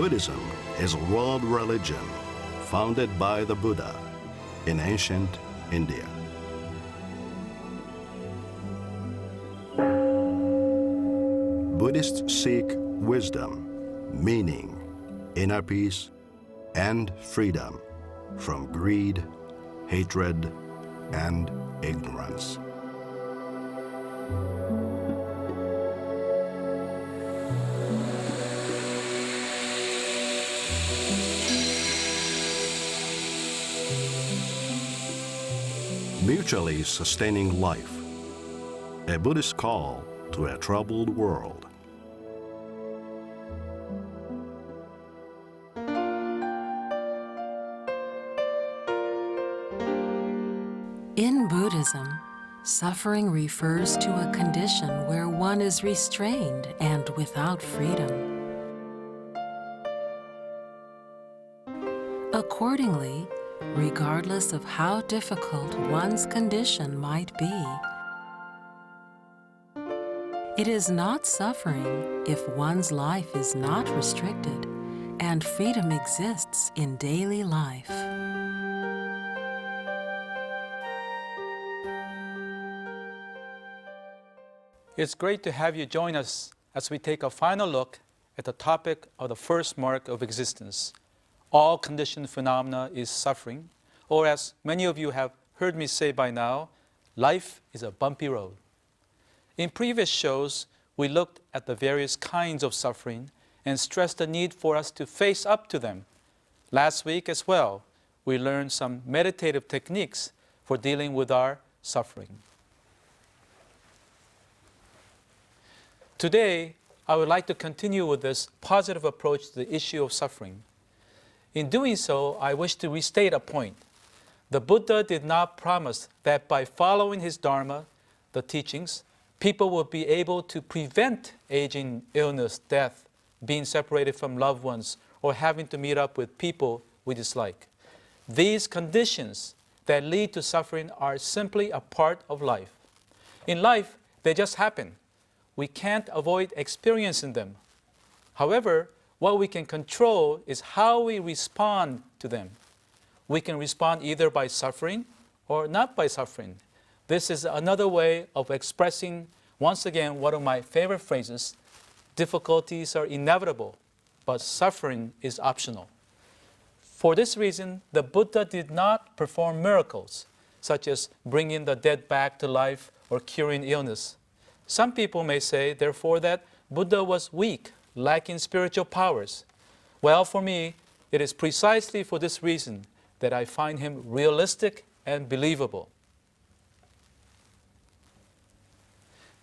Buddhism is a world religion founded by the Buddha in ancient India. Buddhists seek wisdom, meaning, inner peace, and freedom from greed, hatred, and ignorance. Mutually sustaining life, a Buddhist call to a troubled world. In Buddhism, suffering refers to a condition where one is restrained and without freedom. Accordingly, regardless of how difficult one's condition might be, it is not suffering if one's life is not restricted and freedom exists in daily life. It's great to have you join us as we take a final look at the topic of the first mark of existence. All conditioned phenomena is suffering, or as many of you have heard me say by now, life is a bumpy road. In previous shows, we looked at the various kinds of suffering and stressed the need for us to face up to them. Last week as well, we learned some meditative techniques for dealing with our suffering. Today, I would like to continue with this positive approach to the issue of suffering. In doing so, I wish to restate a point. The Buddha did not promise that by following his Dharma, the teachings, people will be able to prevent aging, illness, death, being separated from loved ones, or having to meet up with people we dislike. These conditions that lead to suffering are simply a part of life. In life, they just happen. We can't avoid experiencing them. However, what we can control is how we respond to them. We can respond either by suffering or not by suffering. This is another way of expressing, once again, one of my favorite phrases: difficulties are inevitable, but suffering is optional. For this reason, the Buddha did not perform miracles, such as bringing the dead back to life or curing illness. Some people may say, therefore, that Buddha was weak, lacking spiritual powers. Well, for me, it is precisely for this reason that I find him realistic and believable.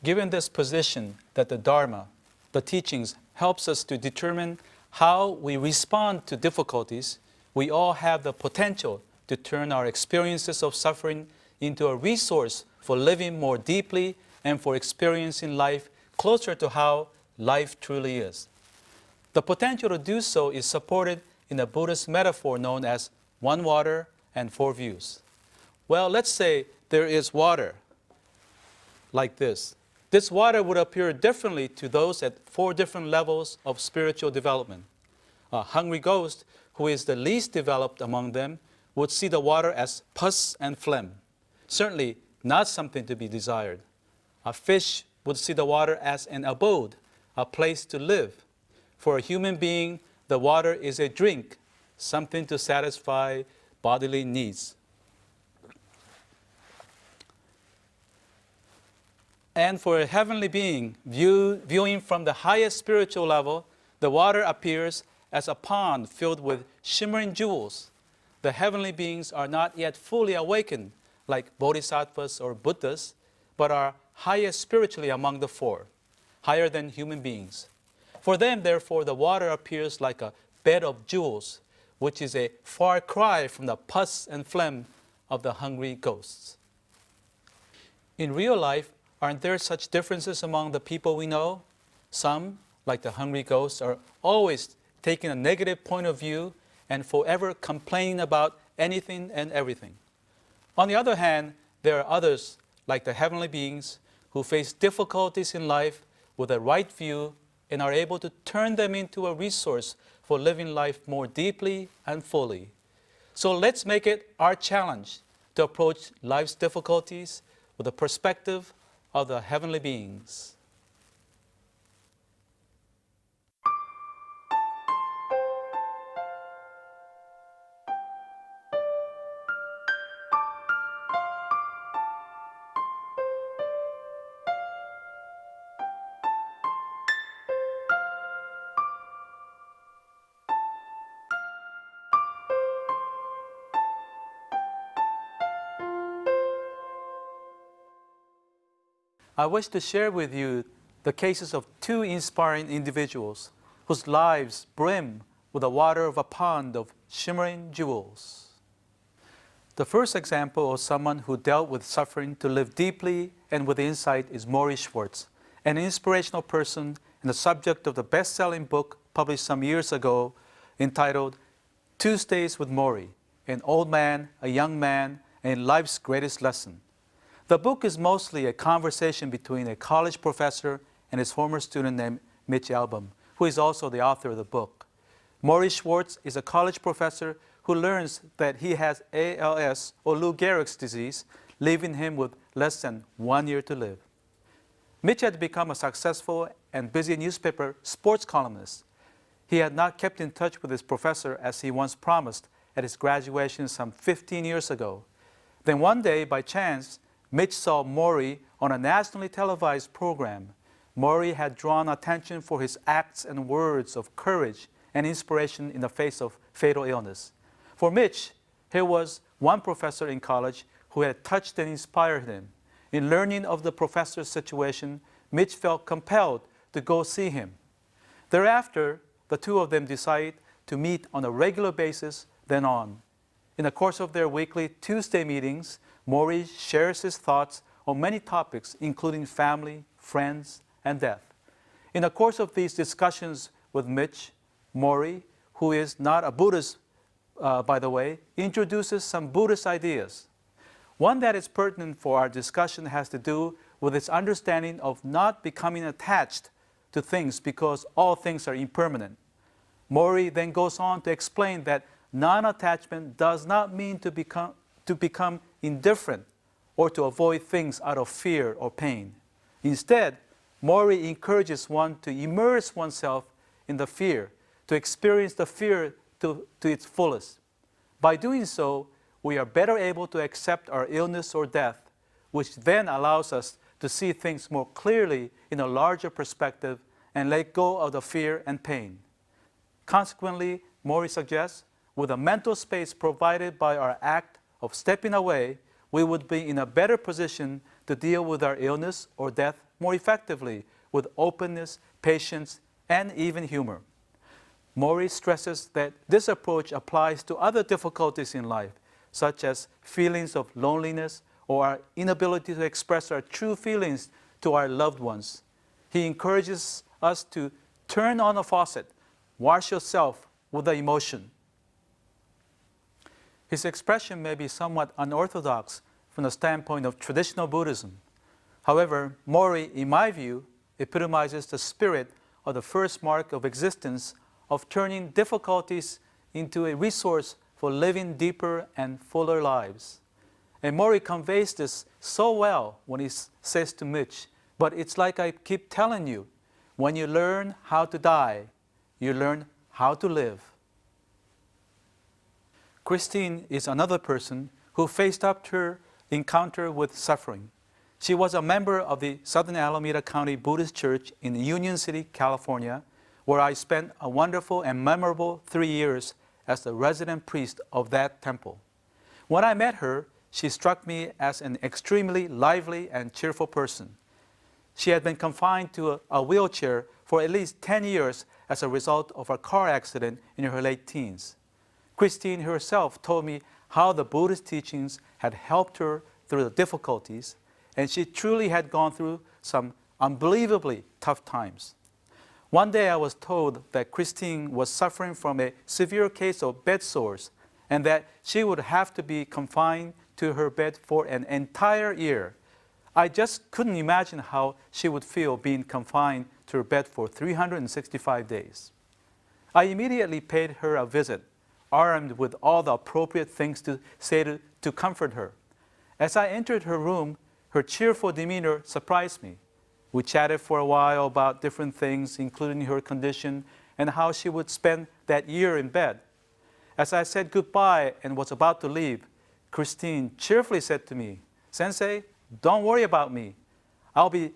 Given this position that the Dharma, the teachings, helps us to determine how we respond to difficulties, we all have the potential to turn our experiences of suffering into a resource for living more deeply and for experiencing life closer to how life truly is. The potential to do so is supported in a Buddhist metaphor known as one water and four views. Well, let's say there is water like this. This water would appear differently to those at four different levels of spiritual development. A hungry ghost, who is the least developed among them, would see the water as pus and phlegm, certainly not something to be desired. A fish would see the water as an abode, a place to live. For a human being, the water is a drink, something to satisfy bodily needs. And for a heavenly being, viewing from the highest spiritual level, the water appears as a pond filled with shimmering jewels. The heavenly beings are not yet fully awakened, like bodhisattvas or Buddhas, but are highest spiritually among the four, higher than human beings. For them, therefore, the water appears like a bed of jewels, which is a far cry from the pus and phlegm of the hungry ghosts. In real life, aren't there such differences among the people we know? Some, like the hungry ghosts, are always taking a negative point of view and forever complaining about anything and everything. On the other hand, there are others, like the heavenly beings, who face difficulties in life with a right view and are able to turn them into a resource for living life more deeply and fully. So let's make it our challenge to approach life's difficulties with the perspective of the heavenly beings. I wish to share with you the cases of two inspiring individuals whose lives brim with the water of a pond of shimmering jewels. The first example of someone who dealt with suffering to live deeply and with insight is Maury Schwartz, an inspirational person and the subject of the best-selling book published some years ago entitled Tuesdays with Maury, an old man, a young man, and life's greatest lesson. The book is mostly a conversation between a college professor and his former student named Mitch Albom, who is also the author of the book. Maury Schwartz is a college professor who learns that he has ALS, or Lou Gehrig's disease, leaving him with less than 1 year to live. Mitch had become a successful and busy newspaper sports columnist. He had not kept in touch with his professor as he once promised at his graduation some 15 years ago. Then one day, by chance, Mitch saw Maury on a nationally televised program. Maury had drawn attention for his acts and words of courage and inspiration in the face of fatal illness. For Mitch, here was one professor in college who had touched and inspired him. In learning of the professor's situation, Mitch felt compelled to go see him. Thereafter, the two of them decided to meet on a regular basis then on. In the course of their weekly Tuesday meetings, Maury shares his thoughts on many topics, including family, friends, and death. In the course of these discussions with Mitch, Maury, who is not a Buddhist, by the way, introduces some Buddhist ideas. One that is pertinent for our discussion has to do with its understanding of not becoming attached to things because all things are impermanent. Maury then goes on to explain that non-attachment does not mean to become indifferent or to avoid things out of fear or pain. Instead, Maury encourages one to immerse oneself in the fear, to experience the fear to its fullest. By doing so, we are better able to accept our illness or death, which then allows us to see things more clearly in a larger perspective and let go of the fear and pain. Consequently, Maury suggests, with a mental space provided by our act of stepping away, we would be in a better position to deal with our illness or death more effectively with openness, patience, and even humor. Maury stresses that this approach applies to other difficulties in life, such as feelings of loneliness or our inability to express our true feelings to our loved ones. He encourages us to turn on a faucet, wash yourself with the emotion. His expression may be somewhat unorthodox from the standpoint of traditional Buddhism. However, Maury, in my view, epitomizes the spirit of the first mark of existence of turning difficulties into a resource for living deeper and fuller lives. And Maury conveys this so well when he says to Mitch, but it's like I keep telling you, when you learn how to die, you learn how to live. Christine is another person who faced up to her encounter with suffering. She was a member of the Southern Alameda County Buddhist Church in Union City, California, where I spent a wonderful and memorable 3 years as the resident priest of that temple. When I met her, she struck me as an extremely lively and cheerful person. She had been confined to a wheelchair for at least 10 years as a result of a car accident in her late teens. Christine herself told me how the Buddhist teachings had helped her through the difficulties, and she truly had gone through some unbelievably tough times. One day I was told that Christine was suffering from a severe case of bed sores and that she would have to be confined to her bed for an entire year. I just couldn't imagine how she would feel being confined to her bed for 365 days. I immediately paid her a visit, armed with all the appropriate things to say to comfort her. As I entered her room, her cheerful demeanor surprised me. We chatted for a while about different things, including her condition and how she would spend that year in bed. As I said goodbye and was about to leave, Christine cheerfully said to me, "Sensei, don't worry about me. I'll be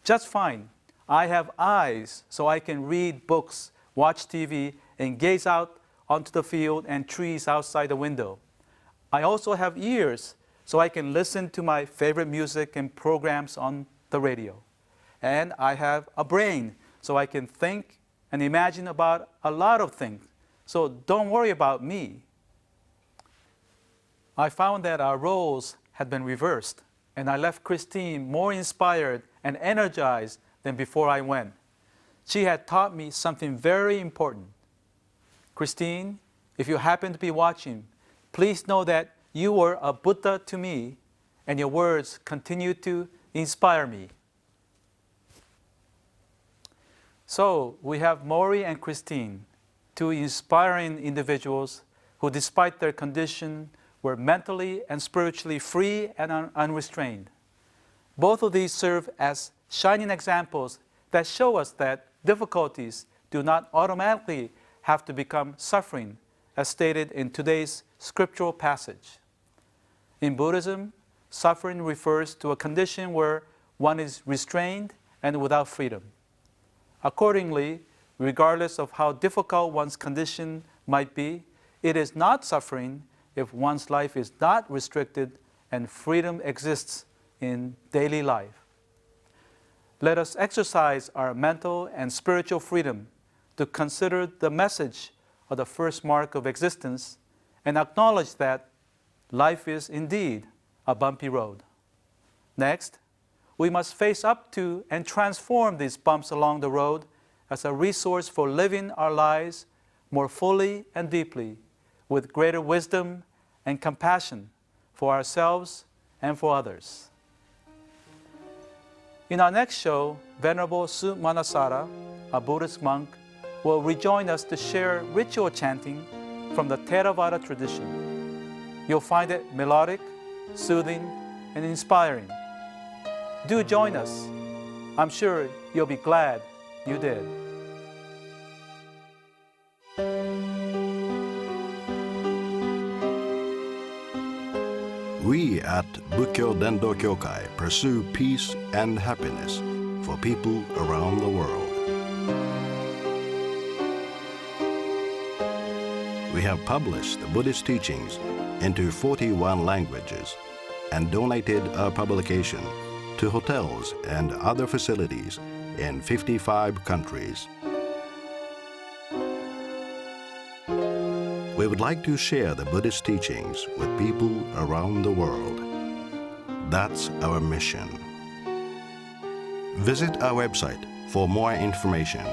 just fine. I have eyes so I can read books, watch TV, and gaze out onto the field and trees outside the window. I also have ears so I can listen to my favorite music and programs on the radio. And I have a brain so I can think and imagine about a lot of things. So don't worry about me." I found that our roles had been reversed, and I left Christine more inspired and energized than before I went. She had taught me something very important. Christine, if you happen to be watching, please know that you were a Buddha to me, and your words continue to inspire me. So we have Maury and Christine, two inspiring individuals who, despite their condition, were mentally and spiritually free and unrestrained. Both of these serve as shining examples that show us that difficulties do not automatically have to become suffering, as stated in today's scriptural passage. In Buddhism, suffering refers to a condition where one is restrained and without freedom. Accordingly, regardless of how difficult one's condition might be, it is not suffering if one's life is not restricted and freedom exists in daily life. Let us exercise our mental and spiritual freedom to consider the message of the first mark of existence and acknowledge that life is indeed a bumpy road. Next, we must face up to and transform these bumps along the road as a resource for living our lives more fully and deeply, with greater wisdom and compassion for ourselves and for others. In our next show, Venerable Su Manasara, a Buddhist monk, will rejoin us to share ritual chanting from the Theravada tradition. You'll find it melodic, soothing, and inspiring. Do join us. I'm sure you'll be glad you did. We at Bukkyo Dendo Kyokai pursue peace and happiness for people around the world. We have published the Buddhist teachings into 41 languages and donated our publication to hotels and other facilities in 55 countries. We would like to share the Buddhist teachings with people around the world. That's our mission. Visit our website for more information.